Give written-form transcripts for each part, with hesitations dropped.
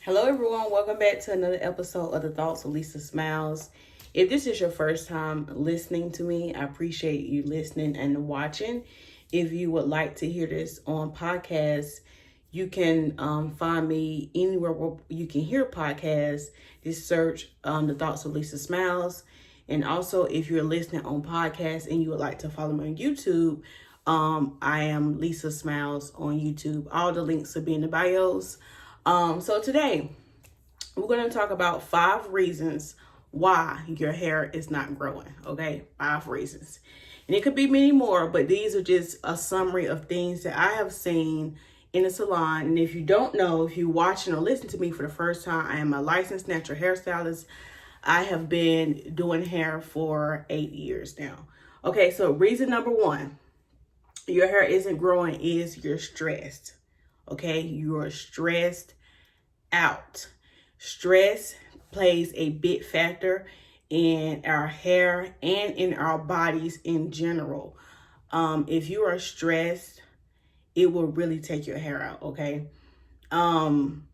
Hello everyone, welcome back to another episode of the Thoughts of LISASMILEZ. If this is your first time listening to me, I appreciate you listening and watching. If you would like to hear this on podcast, you can find me anywhere where you can hear podcasts. Just search the Thoughts of LISASMILEZ. And also, if you're listening on podcast and you would like to follow me on YouTube, I am LISASMILEZ on YouTube. All the links will be in the bios. So today we're going to talk about 5 reasons why your hair is not growing. Okay, 5 reasons. And it could be many more, but these are just a summary of things that I have seen in the salon. And if you don't know, if you're watching or listening to me for the first time, I am a licensed natural hairstylist. I have been doing hair for 8 years now. Okay, so reason number 1, your hair isn't growing is you're stressed. Okay, you're stressed out. Stress plays a big factor in our hair and in our bodies in general. If you are stressed, it will really take your hair out, okay? In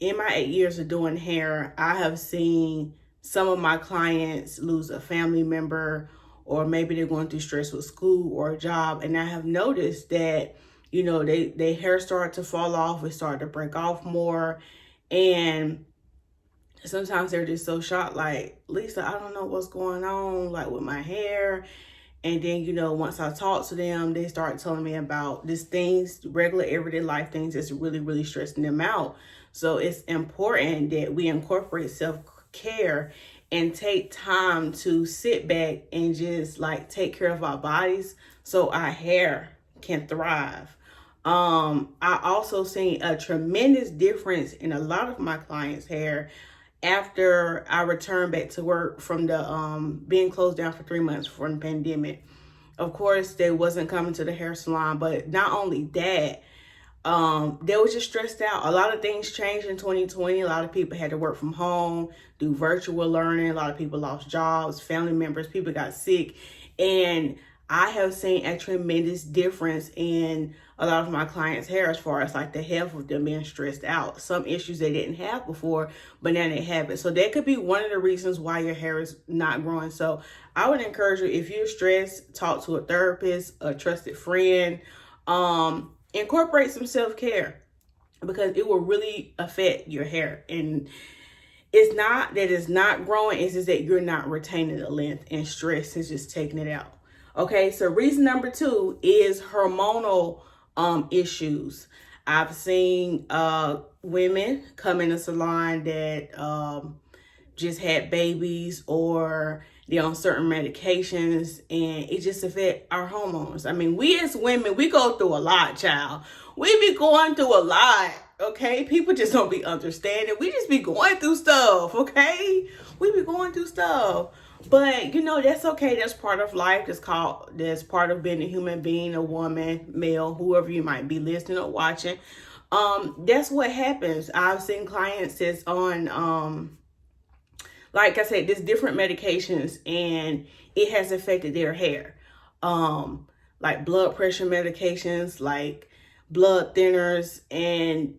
my 8 years of doing hair, I have seen some of my clients lose a family member, or maybe they're going through stress with school or a job, and I have noticed that their hair started to fall off. It started to break off more. And sometimes they're just so shocked, like, Lisa, I don't know what's going on, like, with my hair. And then, once I talk to them, they start telling me about these things, regular everyday life things that's really, really stressing them out. So it's important that we incorporate self-care and take time to sit back and just, take care of our bodies so our hair can thrive. I also seen a tremendous difference in a lot of my clients' hair after I returned back to work from the being closed down for 3 months for the pandemic. Of course, they wasn't coming to the hair salon, but not only that, they was just stressed out. A lot of things changed in 2020. A lot of people had to work from home, do virtual learning. A lot of people lost jobs, family members, people got sick, and I have seen a tremendous difference in a lot of my clients' hair as far as the health of them being stressed out. Some issues they didn't have before, but now they have it. So that could be one of the reasons why your hair is not growing. So I would encourage you, if you're stressed, talk to a therapist, a trusted friend. Incorporate some self-care, because it will really affect your hair. And it's not that it's not growing, it's just that you're not retaining the length, and stress is just taking it out. Okay, so reason number 2 is hormonal issues. I've seen women come in a salon that just had babies, or they're on certain medications, and it just affects our hormones. I mean, we as women, we go through a lot, child. We be going through a lot, okay? People just don't be understanding. We just be going through stuff, okay? We be going through stuff. But, that's okay. That's part of life. That's part of being a human being, a woman, male, whoever you might be listening or watching. That's what happens. I've seen clients that's on, like I said, there's different medications, and it has affected their hair. Like blood pressure medications, like blood thinners. And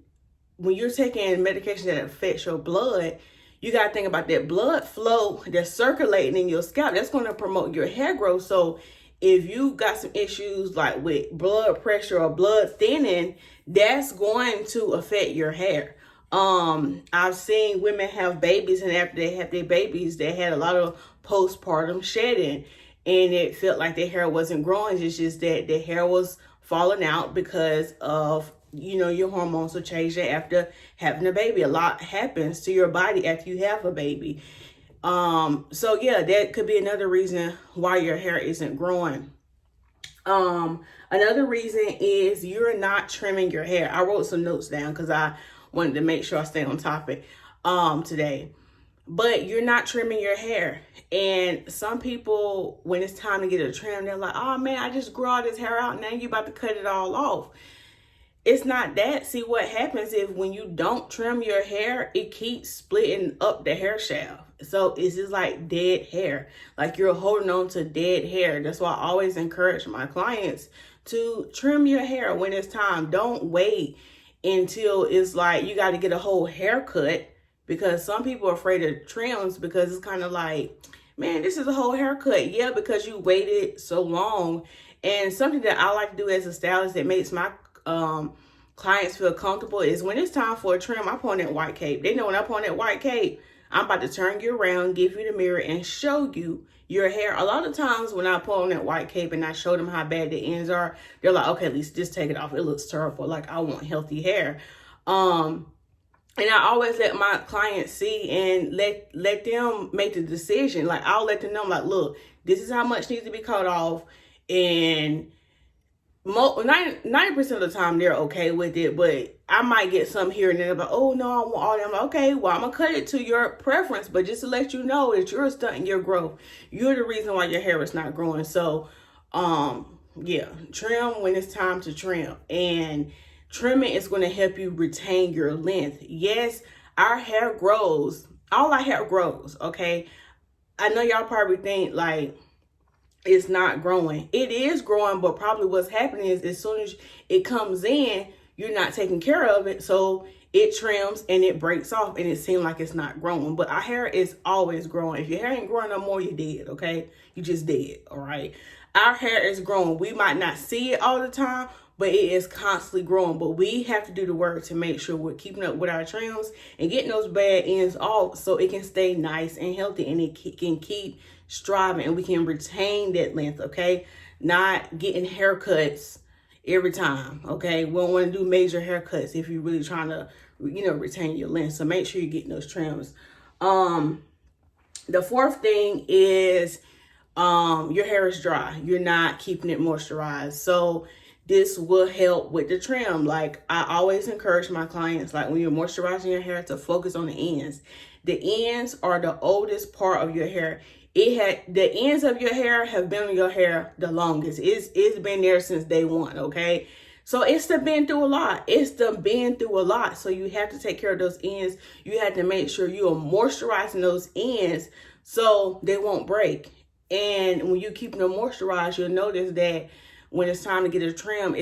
when you're taking medication that affects your blood, you got to think about that blood flow that's circulating in your scalp. That's going to promote your hair growth. So if you got some issues like with blood pressure or blood thinning, that's going to affect your hair. I've seen women have babies, and after they have their babies, they had a lot of postpartum shedding, and it felt like their hair wasn't growing. It's just that their hair was falling out because of your hormones will change after having a baby. A lot happens to your body after you have a baby. So yeah, that could be another reason why your hair isn't growing. Another reason is you're not trimming your hair. I wrote some notes down because I wanted to make sure I stay on topic today. But you're not trimming your hair. And some people, when it's time to get a trim, they're like, oh man, I just grew all this hair out, now you about to cut it all off. It's not that. See, what happens is when you don't trim your hair, it keeps splitting up the hair shaft. So it's just like dead hair. Like you're holding on to dead hair. That's why I always encourage my clients to trim your hair when it's time. Don't wait until it's like you got to get a whole haircut, because some people are afraid of trims because it's kind of like, man, this is a whole haircut. Yeah, because you waited so long. And something that I like to do as a stylist that makes my clients feel comfortable is when it's time for a trim, I put on that white cape. They know when I put on that white cape, I'm about to turn you around, give you the mirror, and show you your hair. A lot of times when I put on that white cape and I show them how bad the ends are, they're like, okay, at least just take it off. It looks terrible. Like, I want healthy hair. And I always let my clients see and let them make the decision. Like, I'll let them know, like, look, this is how much needs to be cut off. And 90% of the time they're okay with it, but I might get some here and there, but oh no, I want all that. I'm like, okay, well, I'm gonna cut it to your preference, but just to let you know that you're stunting your growth. You're the reason why your hair is not growing. So yeah, trim when it's time to trim. And trimming is going to help you retain your length. Yes, our hair grows. All our hair grows, okay? I know y'all probably think like it's not growing. It is growing, but probably what's happening is as soon as it comes in, you're not taking care of it. So it trims and it breaks off and it seems like it's not growing. But our hair is always growing. If your hair ain't growing no more, you're dead, okay? You just dead, all right? Our hair is growing. We might not see it all the time, but it is constantly growing. But we have to do the work to make sure we're keeping up with our trims and getting those bad ends off so it can stay nice and healthy and it can keep striving and we can retain that length, okay? Not getting haircuts every time, okay? We don't want to do major haircuts if you're really trying to, retain your length. So make sure you're getting those trims. The fourth thing is your hair is dry. You're not keeping it moisturized. So this will help with the trim. Like, I always encourage my clients, like when you're moisturizing your hair, to focus on the ends. The ends are the oldest part of your hair. The ends of your hair have been on your hair the longest. It's been there since day one, okay? So it's been through a lot. So you have to take care of those ends. You have to make sure you are moisturizing those ends so they won't break. And when you keep them moisturized, you'll notice that when it's time to get a trim,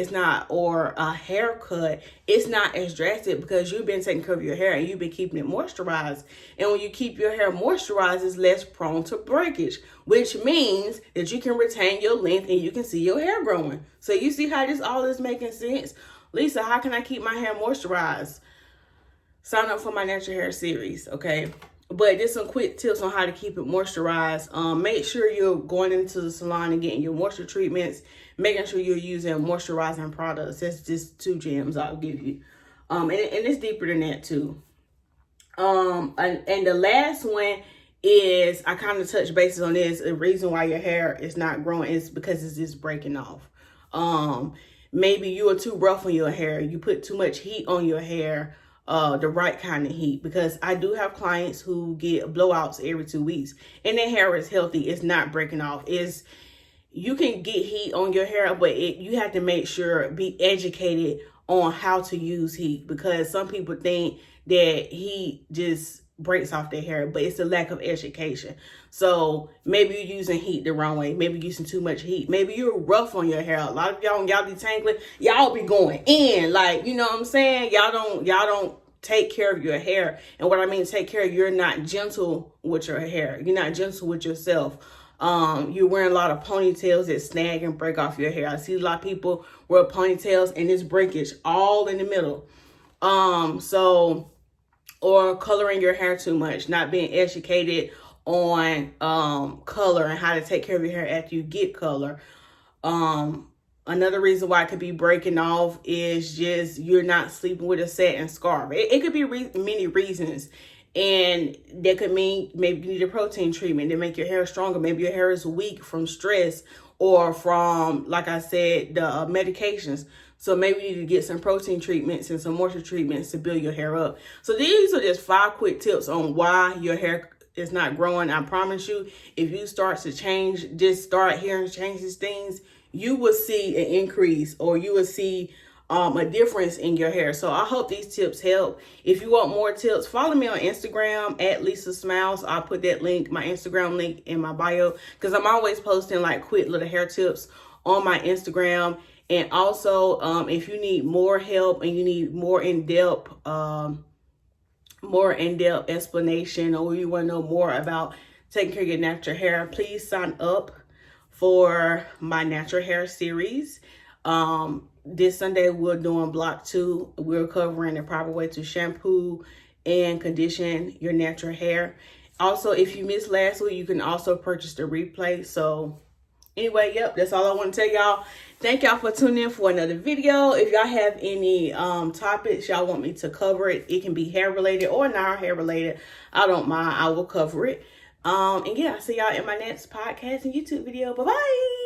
or a haircut, it's not as drastic because you've been taking care of your hair and you've been keeping it moisturized. And when you keep your hair moisturized, it's less prone to breakage, which means that you can retain your length and you can see your hair growing. So you see how all this making sense? Lisa, how can I keep my hair moisturized? Sign up for my natural hair series, okay? But just some quick tips on how to keep it moisturized. Make sure you're going into the salon and getting your moisture treatments. Making sure you're using moisturizing products. That's just 2 gems I'll give you. And it's deeper than that too. And the last one is, I kind of touched bases on this. The reason why your hair is not growing is because it's just breaking off. Maybe you are too rough on your hair. You put too much heat on your hair. The right kind of heat, because I do have clients who get blowouts every 2 weeks and their hair is healthy. It's not breaking off. You can get heat on your hair, but you have to make sure, be educated on how to use heat, because some people think that heat just breaks off their hair, but it's a lack of education. So maybe you're using heat the wrong way. Maybe you're using too much heat. Maybe you're rough on your hair. A lot of y'all, when y'all detangling, y'all be going in, like, you know what I'm saying? Y'all don't take care of your hair. And what I mean take care of, you're not gentle with your hair. You're not gentle with yourself. You're wearing a lot of ponytails that snag and break off your hair. I see a lot of people wear ponytails and it's breakage all in the middle. Or coloring your hair too much, not being educated on color and how to take care of your hair after you get color. Another reason why it could be breaking off is just you're not sleeping with a satin scarf. It could be many reasons. And that could mean maybe you need a protein treatment to make your hair stronger. Maybe your hair is weak from stress or from, like I said, the medications. So maybe you need to get some protein treatments and some moisture treatments to build your hair up. So these are just 5 quick tips on why your hair is not growing. I promise you, if you start to change, just start hearing change these things, you will see an increase, or you will see a difference in your hair. So I hope these tips help. If you want more tips, follow me on Instagram at LISASMILEZ. I'll put that link, my Instagram link, in my bio, because I'm always posting like quick little hair tips on my Instagram. And also, if you need more help and you need more in-depth explanation, or you want to know more about taking care of your natural hair, please sign up for my natural hair series. This Sunday we're doing block 2. We're covering the proper way to shampoo and condition your natural hair. Also, if you missed last week, you can also purchase the replay. So anyway, yep, that's all I want to tell y'all. Thank y'all for tuning in for another video. If y'all have any topics y'all want me to cover, it can be hair related or not hair related. I don't mind. I will cover it. And yeah, I'll see y'all in my next podcast and YouTube video. Bye-bye.